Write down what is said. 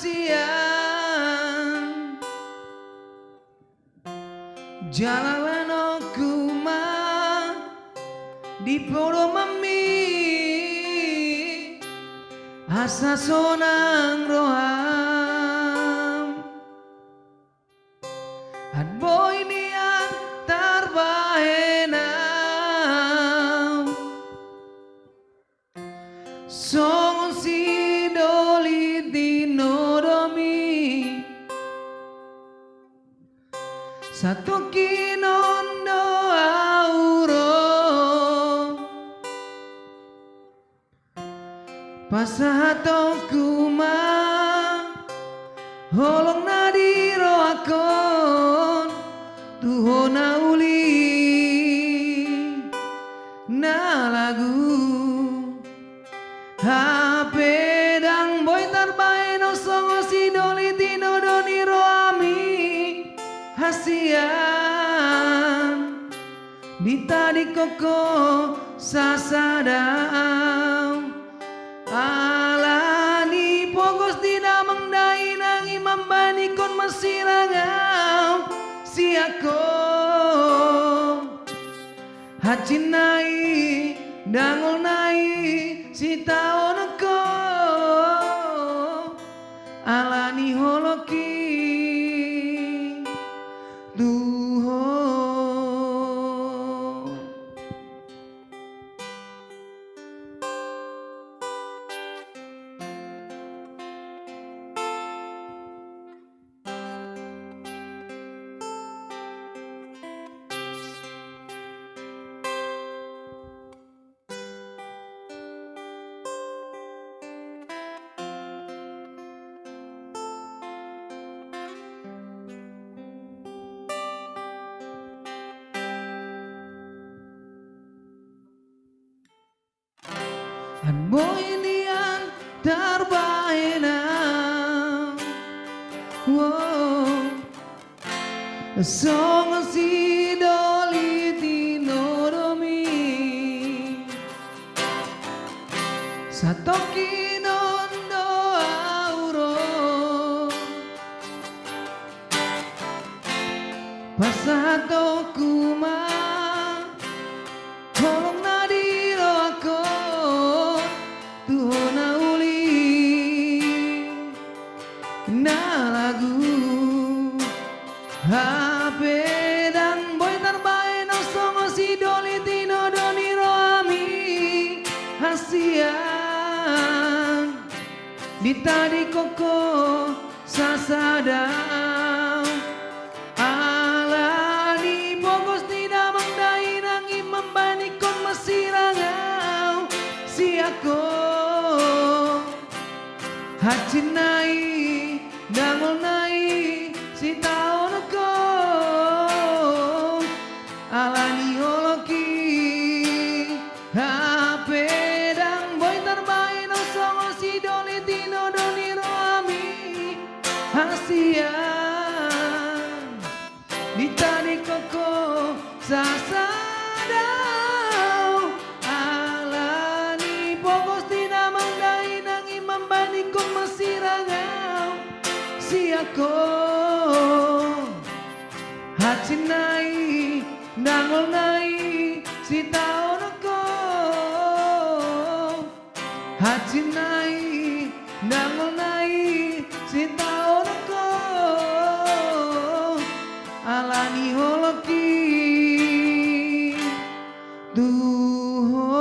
hasian jalan kuma di poro mami asa sonang roham at boy niang tarbahenam songon si doli dinodomi satu kinondo auro pasahato kuma holong nadiro akon tuhona uli na lagu HP dang boy tarbae no songo si doli tino doni roami hasian dita di koko sasadam alani pogos tidak mengdai nangi mambani kon masirangau si aku hacinai dangol nai si taon ko alani holoki duho An boy niang tarbahenam wow song si doli tinoromi satoki nondo auro pasato kuma holong nadiro ako tuhona uli na lagu HP dan boy tarbae no songo si doli tino doni roami hasian dita di koko sasadam alani pogos tidak mengdai nangi membani kon masirangau si aku hacinai dangol nai si taon ko alani holoki HP dang boy tarbae no songo si doli tino doni roami hasian dita di koko sasadau alani pogos tina mangdai nangi mambani kong masirangau si ako hacinai dangol nai si taon ko hacinai dangol nai si taon ko alani holoki duho